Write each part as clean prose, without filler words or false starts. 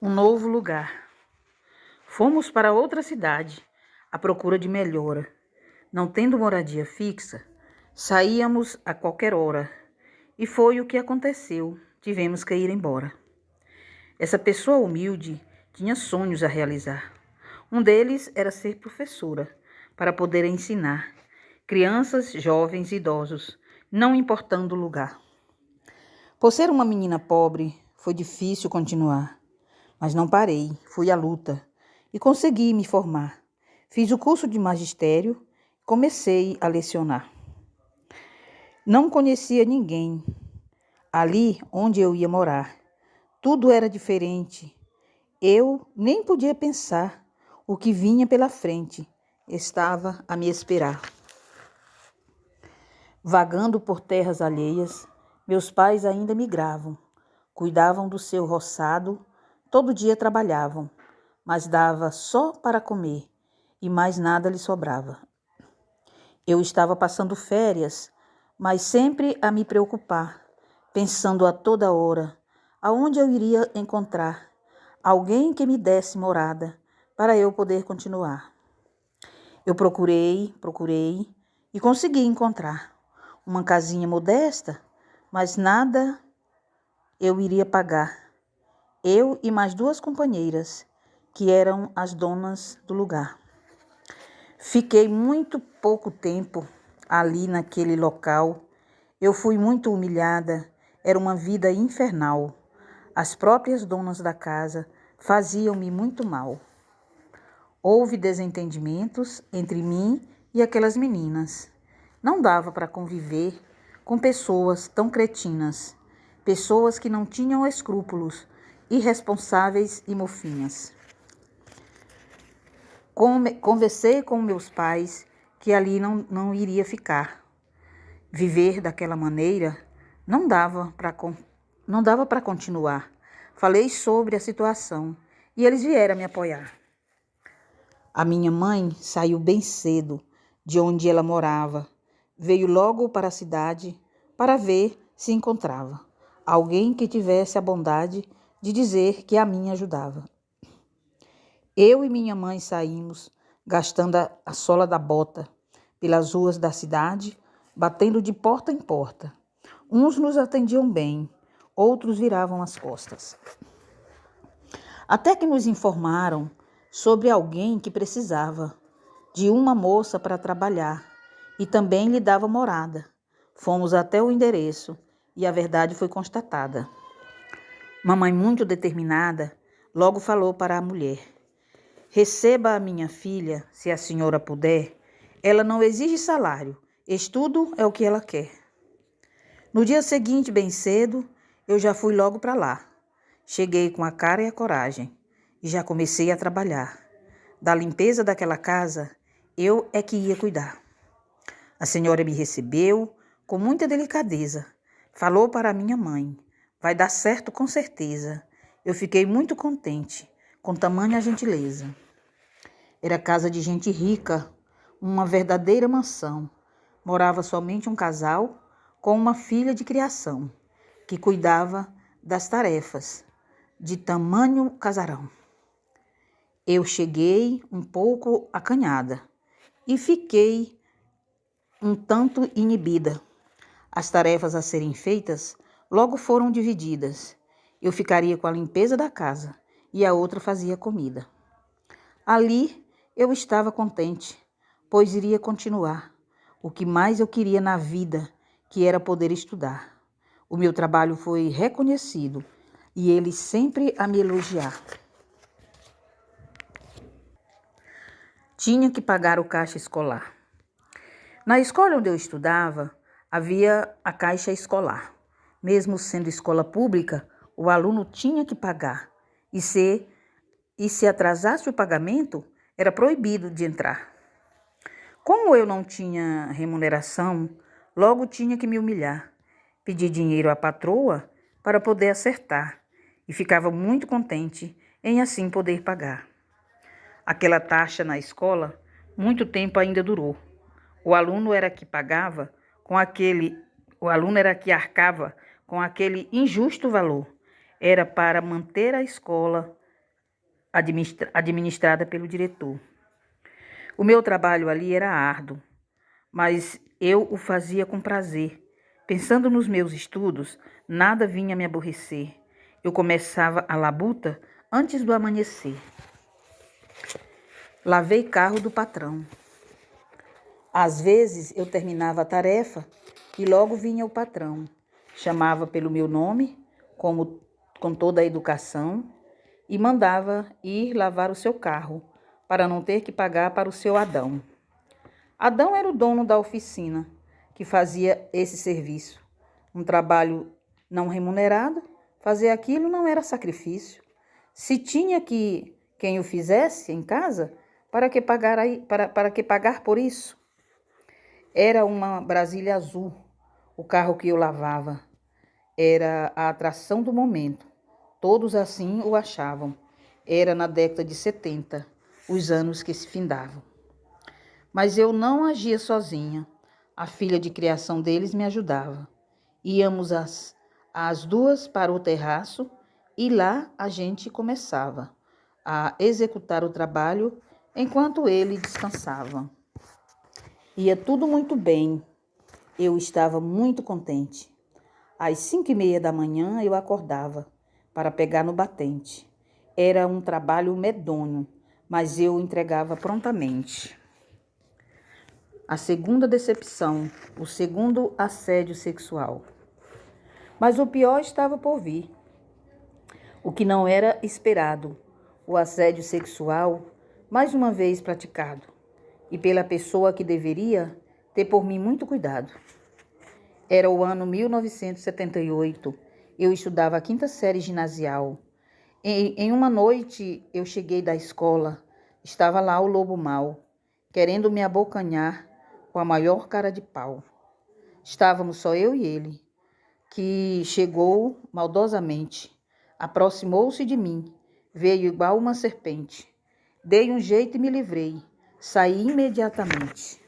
Um novo lugar. Fomos para outra cidade, à procura de melhora. Não tendo moradia fixa, saíamos a qualquer hora. E foi o que aconteceu. Tivemos que ir embora. Essa pessoa humilde tinha sonhos a realizar. Um deles era ser professora, para poder ensinar crianças, jovens e idosos, não importando o lugar. Por ser uma menina pobre, foi difícil continuar. Mas não parei, fui à luta e consegui me formar. Fiz o curso de magistério e comecei a lecionar. Não conhecia ninguém ali onde eu ia morar. Tudo era diferente. Eu nem podia pensar o que vinha pela frente. Estava a me esperar. Vagando por terras alheias, meus pais ainda migravam. Cuidavam do seu roçado, todo dia trabalhavam, mas dava só para comer e mais nada lhe sobrava. Eu estava passando férias, mas sempre a me preocupar, pensando a toda hora aonde eu iria encontrar alguém que me desse morada para eu poder continuar. Eu procurei e consegui encontrar uma casinha modesta, mas nada eu iria pagar. Eu e mais 2 companheiras, que eram as donas do lugar. Fiquei muito pouco tempo ali naquele local. Eu fui muito humilhada, era uma vida infernal. As próprias donas da casa faziam-me muito mal. Houve desentendimentos entre mim e aquelas meninas. Não dava para conviver com pessoas tão cretinas, pessoas que não tinham escrúpulos, irresponsáveis e mofinhas. Conversei com meus pais que ali não iria ficar. Viver daquela maneira não dava para continuar. Falei sobre a situação e eles vieram me apoiar. A minha mãe saiu bem cedo de onde ela morava. Veio logo para a cidade para ver se encontrava alguém que tivesse a bondade de dizer que a mim ajudava. Eu e minha mãe saímos, gastando a sola da bota, pelas ruas da cidade, batendo de porta em porta. Uns nos atendiam bem, outros viravam as costas. Até que nos informaram sobre alguém que precisava de uma moça para trabalhar e também lhe dava morada. Fomos até o endereço e a verdade foi constatada. Mamãe, muito determinada, logo falou para a mulher: receba a minha filha, se a senhora puder. Ela não exige salário, estudo é o que ela quer. No dia seguinte, bem cedo, eu já fui logo para lá. Cheguei com a cara e a coragem e já comecei a trabalhar. Da limpeza daquela casa, eu é que ia cuidar. A senhora me recebeu com muita delicadeza. Falou para a minha mãe: vai dar certo com certeza. Eu fiquei muito contente com tamanha gentileza. Era casa de gente rica, uma verdadeira mansão. Morava somente um casal com uma filha de criação, que cuidava das tarefas de tamanho casarão. Eu cheguei um pouco acanhada e fiquei um tanto inibida. As tarefas a serem feitas logo foram divididas. Eu ficaria com a limpeza da casa e a outra fazia comida. Ali eu estava contente, pois iria continuar o que mais eu queria na vida, que era poder estudar. O meu trabalho foi reconhecido e eles sempre a me elogiar. Tinha que pagar o caixa escolar. Na escola onde eu estudava, havia a caixa escolar. Mesmo sendo escola pública, o aluno tinha que pagar. E se atrasasse o pagamento, era proibido de entrar. Como eu não tinha remuneração, logo tinha que me humilhar. Pedi dinheiro à patroa para poder acertar. E ficava muito contente em assim poder pagar. Aquela taxa na escola, muito tempo ainda durou. O aluno era que arcava com aquele injusto valor. Era para manter a escola administrada pelo diretor. O meu trabalho ali era árduo, mas eu o fazia com prazer. Pensando nos meus estudos, nada vinha me aborrecer. Eu começava a labuta antes do amanhecer. Lavei carro do patrão. Às vezes eu terminava a tarefa e logo vinha o patrão. Chamava pelo meu nome, com toda a educação, e mandava ir lavar o seu carro, para não ter que pagar para o seu Adão. Adão era o dono da oficina, que fazia esse serviço. Um trabalho não remunerado, fazer aquilo não era sacrifício. Se tinha que quem o fizesse em casa, para que pagar por isso? Era uma Brasília azul, o carro que eu lavava. Era a atração do momento. Todos assim o achavam. Era na década de 70, os anos que se findavam. Mas eu não agia sozinha. A filha de criação deles me ajudava. Íamos as duas para o terraço e lá a gente começava a executar o trabalho enquanto ele descansava. Ia tudo muito bem. Eu estava muito contente. Às 5:30 da manhã eu acordava para pegar no batente. Era um trabalho medonho, mas eu entregava prontamente. A segunda decepção, o segundo assédio sexual. Mas o pior estava por vir. O que não era esperado, o assédio sexual, mais uma vez praticado, e pela pessoa que deveria ter por mim muito cuidado. Era o ano 1978, eu estudava a 5ª série ginasial. Em uma noite eu cheguei da escola, estava lá o lobo mau, querendo me abocanhar com a maior cara de pau. Estávamos só eu e ele, que chegou maldosamente, aproximou-se de mim, veio igual uma serpente. Dei um jeito e me livrei, saí imediatamente.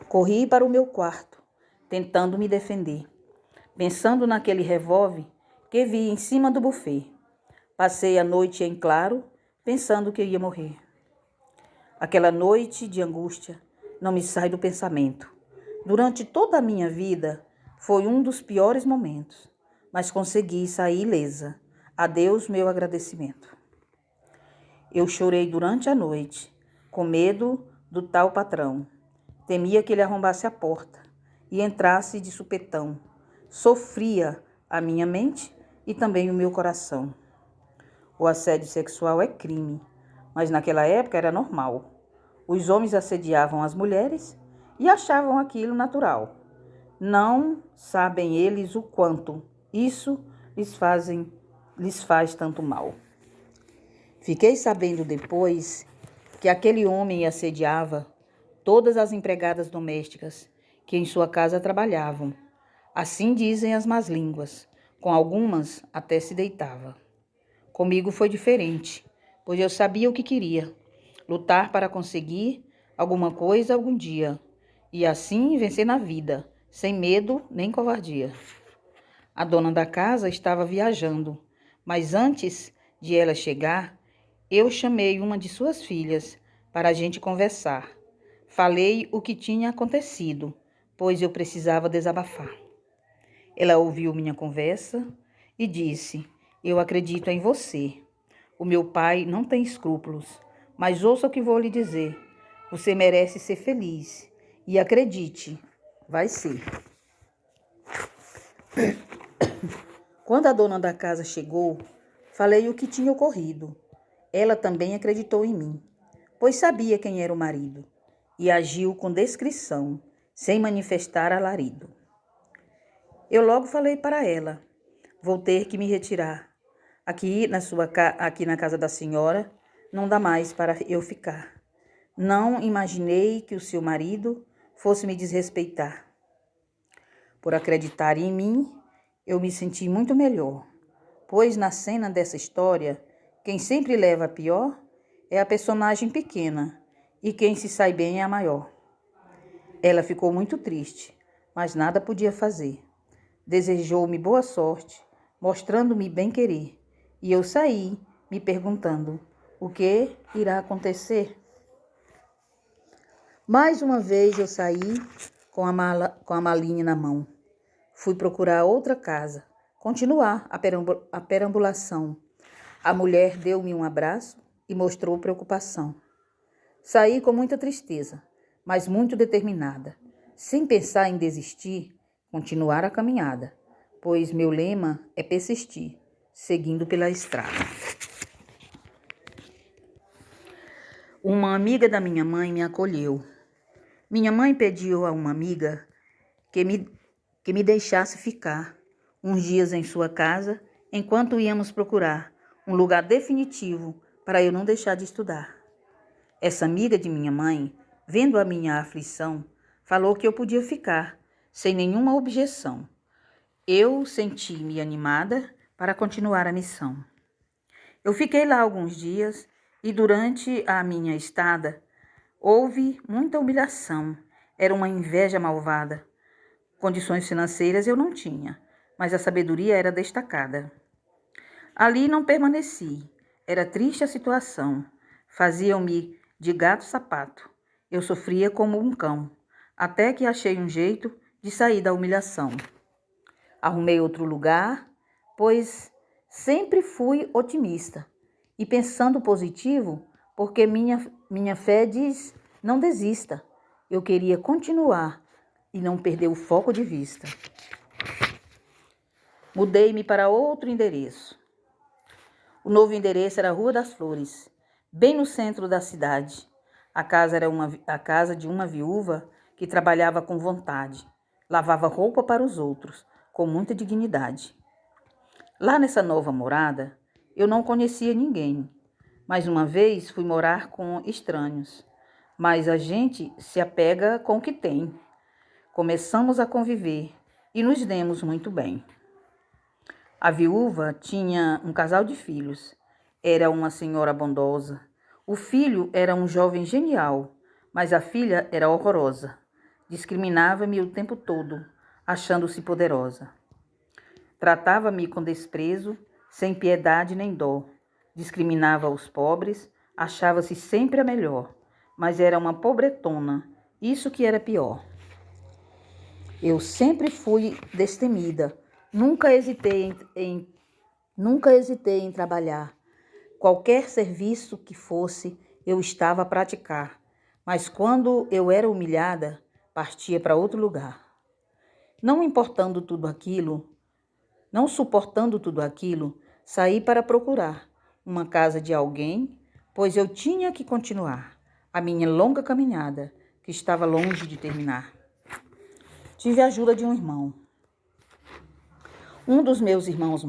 Corri para o meu quarto, tentando me defender, pensando naquele revólver que vi em cima do buffet. Passei a noite em claro, pensando que eu ia morrer. Aquela noite de angústia não me sai do pensamento. Durante toda a minha vida, foi um dos piores momentos, mas consegui sair ilesa. A Deus meu agradecimento. Eu chorei durante a noite, com medo do tal patrão. Temia que ele arrombasse a porta e entrasse de supetão. Sofria a minha mente e também o meu coração. O assédio sexual é crime, mas naquela época era normal. Os homens assediavam as mulheres e achavam aquilo natural. Não sabem eles o quanto isso lhes faz tanto mal. Fiquei sabendo depois que aquele homem assediava todas as empregadas domésticas que em sua casa trabalhavam. Assim dizem as más línguas, com algumas até se deitava. Comigo foi diferente, pois eu sabia o que queria, lutar para conseguir alguma coisa algum dia, e assim vencer na vida, sem medo nem covardia. A dona da casa estava viajando, mas antes de ela chegar, eu chamei uma de suas filhas para a gente conversar. Falei o que tinha acontecido, pois eu precisava desabafar. Ela ouviu minha conversa e disse: eu acredito em você. O meu pai não tem escrúpulos, mas ouça o que vou lhe dizer. Você merece ser feliz e acredite, vai ser. Quando a dona da casa chegou, falei o que tinha ocorrido. Ela também acreditou em mim, pois sabia quem era o marido, e agiu com descrição, sem manifestar alarido. Eu logo falei para ela: vou ter que me retirar. Aqui na casa da senhora, não dá mais para eu ficar. Não imaginei que o seu marido fosse me desrespeitar. Por acreditar em mim, eu me senti muito melhor, pois na cena dessa história, quem sempre leva a pior é a personagem pequena e quem se sai bem é a maior. Ela ficou muito triste, mas nada podia fazer. Desejou-me boa sorte, mostrando-me bem-querer, e eu saí me perguntando o que irá acontecer. Mais uma vez eu saí com a malinha na mão. Fui procurar outra casa, continuar a perambulação. A mulher deu-me um abraço e mostrou preocupação. Saí com muita tristeza, mas muito determinada, sem pensar em desistir, continuar a caminhada, pois meu lema é persistir, seguindo pela estrada. Uma amiga da minha mãe me acolheu. Minha mãe pediu a uma amiga que me deixasse ficar uns dias em sua casa, enquanto íamos procurar um lugar definitivo para eu não deixar de estudar. Essa amiga de minha mãe, vendo a minha aflição, falou que eu podia ficar, sem nenhuma objeção. Eu senti-me animada para continuar a missão. Eu fiquei lá alguns dias e durante a minha estada houve muita humilhação. Era uma inveja malvada. Condições financeiras eu não tinha, mas a sabedoria era destacada. Ali não permaneci. Era triste a situação. Faziam-me de gato-sapato. Eu sofria como um cão, até que achei um jeito de sair da humilhação. Arrumei outro lugar, pois sempre fui otimista e pensando positivo, porque minha fé diz: não desista. Eu queria continuar e não perder o foco de vista. Mudei-me para outro endereço. O novo endereço era a Rua das Flores, bem no centro da cidade. A casa era a casa de uma viúva que trabalhava com vontade, lavava roupa para os outros, com muita dignidade. Lá nessa nova morada, eu não conhecia ninguém. Mais uma vez fui morar com estranhos, mas a gente se apega com o que tem. Começamos a conviver e nos demos muito bem. A viúva tinha um casal de filhos. Era uma senhora bondosa. O filho era um jovem genial, mas a filha era horrorosa. Discriminava-me o tempo todo, achando-se poderosa. Tratava-me com desprezo, sem piedade nem dó. Discriminava os pobres, achava-se sempre a melhor, mas era uma pobretona, isso que era pior. Eu sempre fui destemida, nunca hesitei em trabalhar. Qualquer serviço que fosse, eu estava a praticar, mas quando eu era humilhada, partia para outro lugar. Não suportando tudo aquilo, saí para procurar uma casa de alguém, pois eu tinha que continuar a minha longa caminhada, que estava longe de terminar. Tive a ajuda de um irmão. Um dos meus irmãos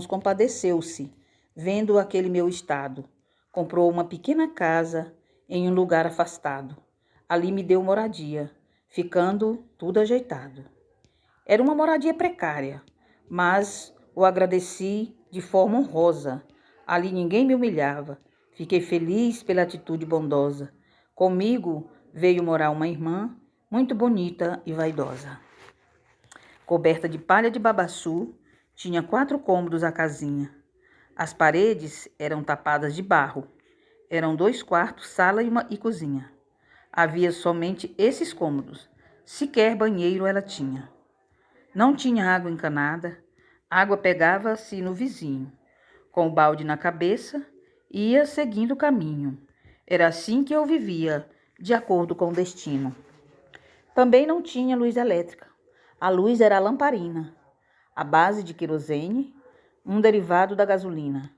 compadeceu-se, vendo aquele meu estado. Comprou uma pequena casa em um lugar afastado. Ali me deu moradia, ficando tudo ajeitado. Era uma moradia precária, mas o agradeci de forma honrosa. Ali ninguém me humilhava. Fiquei feliz pela atitude bondosa. Comigo veio morar uma irmã muito bonita e vaidosa. Coberta de palha de babaçu, tinha 4 cômodos a casinha. As paredes eram tapadas de barro. Eram 2 quartos, sala e cozinha. Havia somente esses cômodos. Sequer banheiro ela tinha. Não tinha água encanada. Água pegava-se no vizinho. Com o balde na cabeça, ia seguindo o caminho. Era assim que eu vivia, de acordo com o destino. Também não tinha luz elétrica. A luz era a lamparina, à base de querosene, um derivado da gasolina.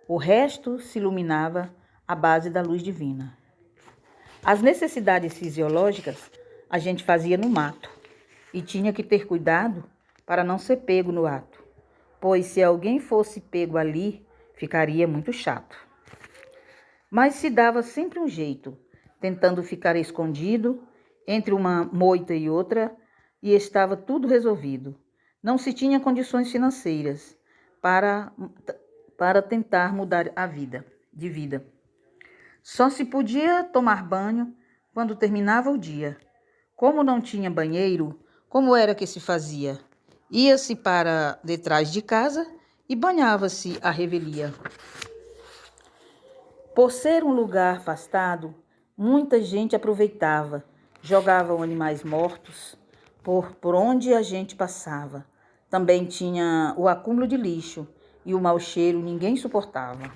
O resto se iluminava à base da luz divina. As necessidades fisiológicas a gente fazia no mato e tinha que ter cuidado para não ser pego no ato, pois se alguém fosse pego ali, ficaria muito chato. Mas se dava sempre um jeito, tentando ficar escondido entre uma moita e outra, e estava tudo resolvido. Não se tinha condições financeiras para tentar mudar de vida. Só se podia tomar banho quando terminava o dia. Como não tinha banheiro, como era que se fazia? Ia-se para detrás de casa e banhava-se à revelia. Por ser um lugar afastado, muita gente aproveitava, jogavam animais mortos por onde a gente passava. Também tinha o acúmulo de lixo e o mau cheiro ninguém suportava.